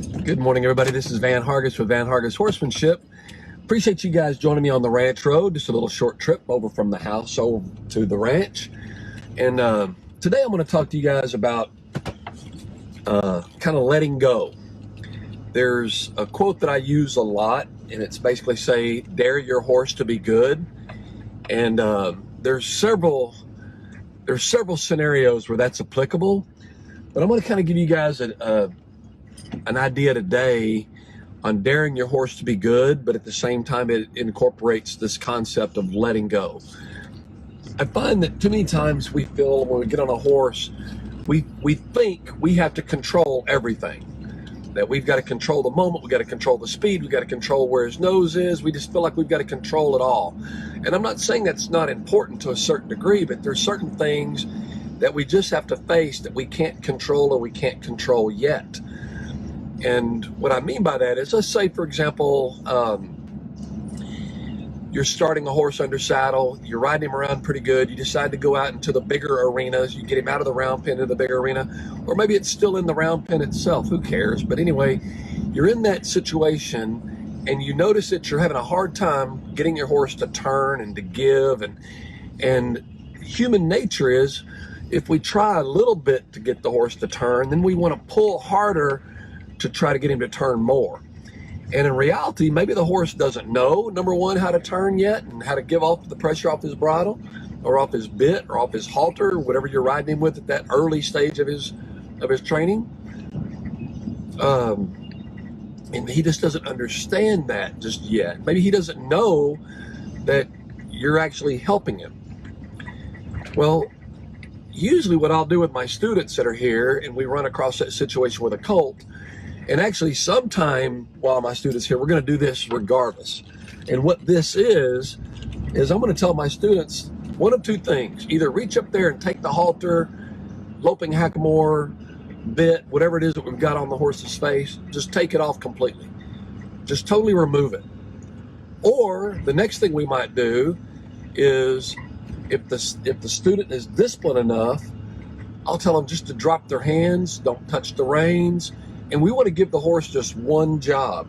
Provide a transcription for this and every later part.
Good morning, everybody. This is Van Hargis with Van Hargis Horsemanship. Appreciate you guys joining me on the ranch road. Just a little short trip over from the house over to the ranch. And today I'm going to talk to you guys about kind of letting go. There's a quote that I use a lot, and it's basically say, dare your horse to be good. And there's several scenarios where that's applicable. But I'm going to kind of give you guys an idea today on daring your horse to be good, but at the same time it incorporates this concept of letting go. I find that too many times we feel when we get on a horse, we think we have to control everything. That we've got to control the moment, we've got to control the speed, we've got to control where his nose is. We just feel like we've got to control it all. And I'm not saying that's not important to a certain degree, but there's certain things that we just have to face that we can't control or we can't control yet. And what I mean by that is, let's say, for example, you're starting a horse under saddle, you're riding him around pretty good, you decide to go out into the bigger arenas, you get him out of the round pen into the bigger arena, or maybe it's still in the round pen itself, who cares? But anyway, you're in that situation and you notice that you're having a hard time getting your horse to turn and to give, and human nature is, if we try a little bit to get the horse to turn, then we want to pull harder to try to get him to turn more. And in reality, maybe the horse doesn't know, number one, how to turn yet and how to give off the pressure off his bridle or off his bit or off his halter, whatever you're riding him with at that early stage of his training. And he just doesn't understand that just yet. Maybe he doesn't know that you're actually helping him. Well, usually what I'll do with my students that are here and we run across that situation with a colt, and actually sometime while my students here, we're going to do this regardless. And what this is I'm going to tell my students one of two things: either reach up there and take the halter, loping hackamore, bit, whatever it is that we've got on the horse's face, just take it off completely. Just totally remove it. Or the next thing we might do is, if the student is disciplined enough, I'll tell them just to drop their hands, don't touch the reins. And we want to give the horse just one job.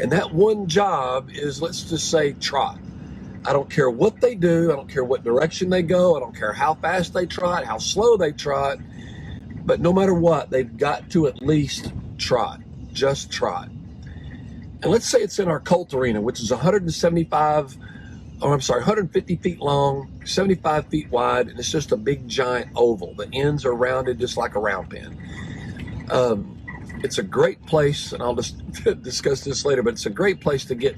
And that one job is, let's just say, trot. I don't care what they do. I don't care what direction they go. I don't care how fast they trot, how slow they trot. But no matter what, they've got to at least trot. Just trot. And let's say it's in our colt arena, which is 150 feet long, 75 feet wide, and it's just a big giant oval. The ends are rounded just like a round pen. It's a great place, and I'll just discuss this later, but it's a great place to get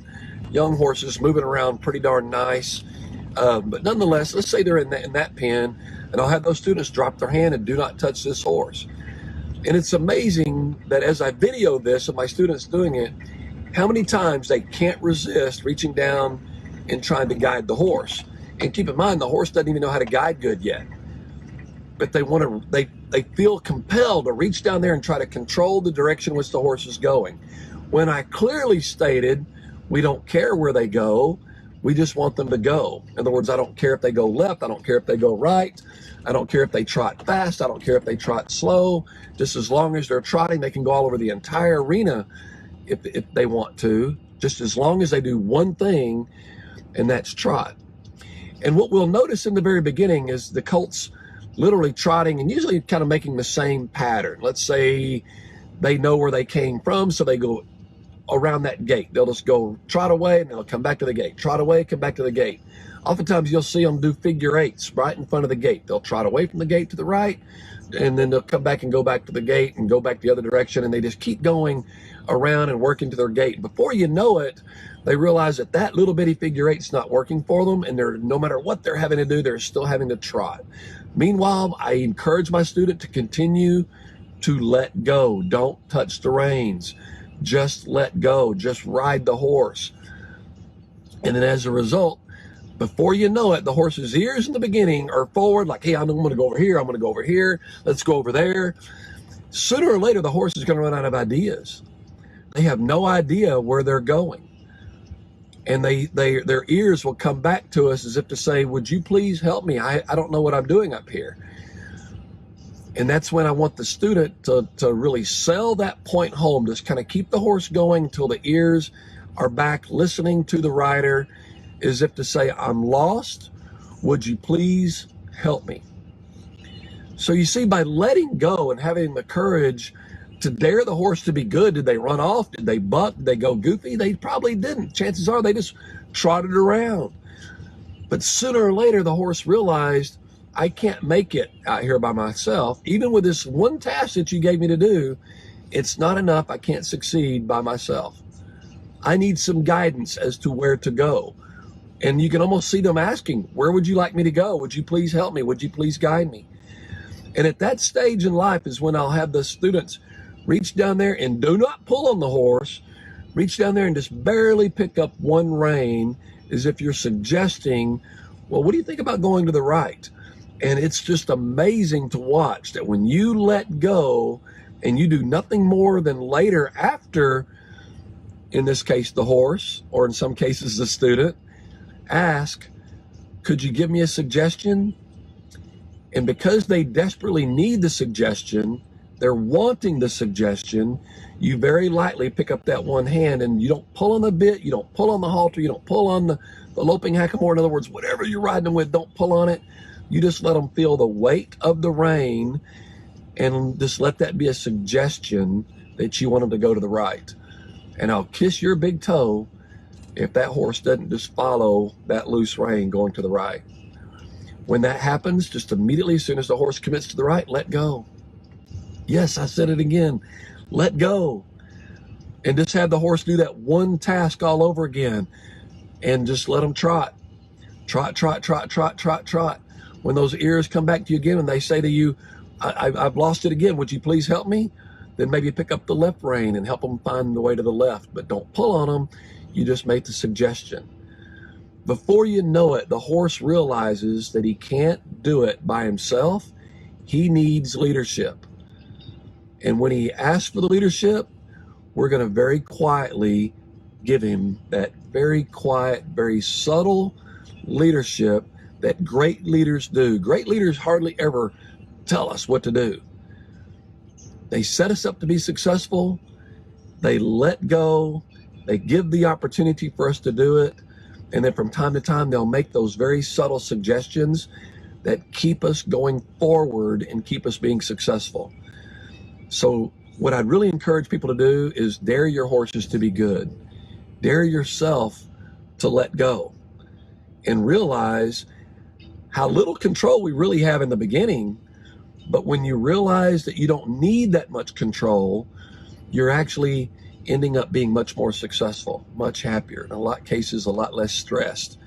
young horses moving around pretty darn nice. But nonetheless, let's say they're in that pen, and I'll have those students drop their hand and do not touch this horse. And it's amazing that as I video this of my students doing it, how many times they can't resist reaching down and trying to guide the horse. And keep in mind, the horse doesn't even know how to guide good yet. But they feel compelled to reach down there and try to control the direction in which the horse is going. When I clearly stated, we don't care where they go, we just want them to go. In other words, I don't care if they go left, I don't care if they go right, I don't care if they trot fast, I don't care if they trot slow. Just as long as they're trotting, they can go all over the entire arena if they want to, just as long as they do one thing, and that's trot. And what we'll notice in the very beginning is the colts literally trotting and usually kind of making the same pattern. Let's say they know where they came from, so they go around that gate. They'll just go trot away and they'll come back to the gate. Trot away, come back to the gate. Oftentimes you'll see them do figure eights right in front of the gate. They'll trot away from the gate to the right, and then they'll come back and go back to the gate and go back the other direction, and they just keep going around and working to their gate. Before you know it, they realize that that little bitty figure eight's not working for them, and no matter what they're having to do, they're still having to trot. Meanwhile, I encourage my student to continue to let go. Don't touch the reins. Just let go. Just ride the horse. And then as a result, before you know it, the horse's ears in the beginning are forward, like, hey, I'm going to go over here. I'm going to go over here. Let's go over there. Sooner or later, the horse is going to run out of ideas. They have no idea where they're going. And their ears will come back to us as if to say, would you please help me? I don't know what I'm doing up here. And that's when I want the student to really sell that point home, just kind of keep the horse going until the ears are back listening to the rider, as if to say, I'm lost. Would you please help me? So you see, by letting go and having the courage to dare the horse to be good, did they run off? Did they buck? Did they go goofy? They probably didn't. Chances are they just trotted around. But sooner or later, the horse realized, I can't make it out here by myself. Even with this one task that you gave me to do, it's not enough. I can't succeed by myself. I need some guidance as to where to go. And you can almost see them asking, where would you like me to go? Would you please help me? Would you please guide me? And at that stage in life is when I'll have the students reach down there and do not pull on the horse. Reach down there and just barely pick up one rein, as if you're suggesting, well, what do you think about going to the right? And it's just amazing to watch that when you let go and you do nothing more than later after, in this case, the horse, or in some cases, the student, ask, could you give me a suggestion? And because they desperately need the suggestion, they're wanting the suggestion, you very lightly pick up that one hand and you don't pull on the bit, you don't pull on the halter, you don't pull on the loping hackamore. In other words, whatever you're riding them with, don't pull on it. You just let them feel the weight of the rein and just let that be a suggestion that you want them to go to the right. And I'll kiss your big toe if that horse doesn't just follow that loose rein going to the right. When that happens, just immediately, as soon as the horse commits to the right, let go. Yes, I said it again. Let go. And just have the horse do that one task all over again. And just let them trot. Trot, trot, trot, trot, trot, trot. When those ears come back to you again and they say to you, I've lost it again, would you please help me? Then maybe pick up the left rein and help them find the way to the left. But don't pull on them. You just make the suggestion. Before you know it, the horse realizes that he can't do it by himself. He needs leadership. And when he asks for the leadership, we're going to very quietly give him that very quiet, very subtle leadership that great leaders do. Great leaders hardly ever tell us what to do. They set us up to be successful. They let go. They give the opportunity for us to do it. And then from time to time, they'll make those very subtle suggestions that keep us going forward and keep us being successful. So what I'd really encourage people to do is dare your horses to be good. Dare yourself to let go and realize how little control we really have in the beginning. But when you realize that you don't need that much control, you're actually ending up being much more successful, much happier, in a lot of cases, a lot less stressed.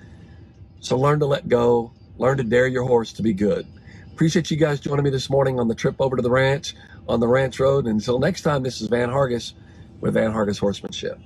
So learn to let go, learn to dare your horse to be good. Appreciate you guys joining me this morning on the trip over to the ranch on the ranch road. Until next time, this is Van Hargis with Van Hargis Horsemanship.